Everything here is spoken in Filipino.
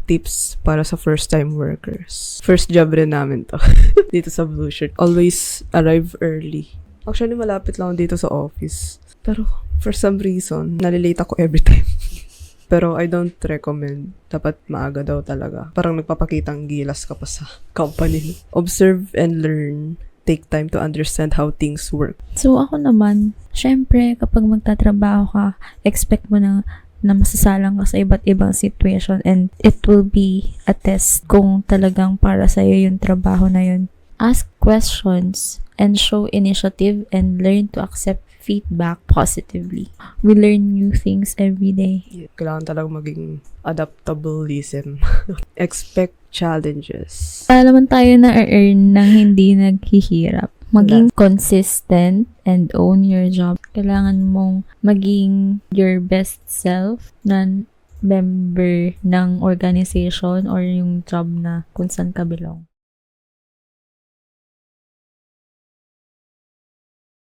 tips para sa first-time workers. First job rin namin to. Dito sa Blue Shirt. Always arrive early. Actually, malapit lang dito sa office. Pero, for some reason, nalilate ako every time. Pero I don't recommend. Dapat maaga daw talaga. Parang nagpapakitang gilas ka pa sa company. Observe and learn. Take time to understand how things work. So, ako naman, syempre, kapag magtatrabaho ka, expect mo na masasalang ka sa iba't ibang situation and it will be a test kung talagang para sa'yo yung trabaho na yun. Ask questions and show initiative and learn to accept feedback positively. We learn new things every day. Kailangan talagang maging adaptabilism. Expect challenges. Para naman tayo na-earn nang hindi naghihirap. Maging consistent and own your job. Kailangan mong maging your best self na member ng organization or yung job na kung saan ka belong.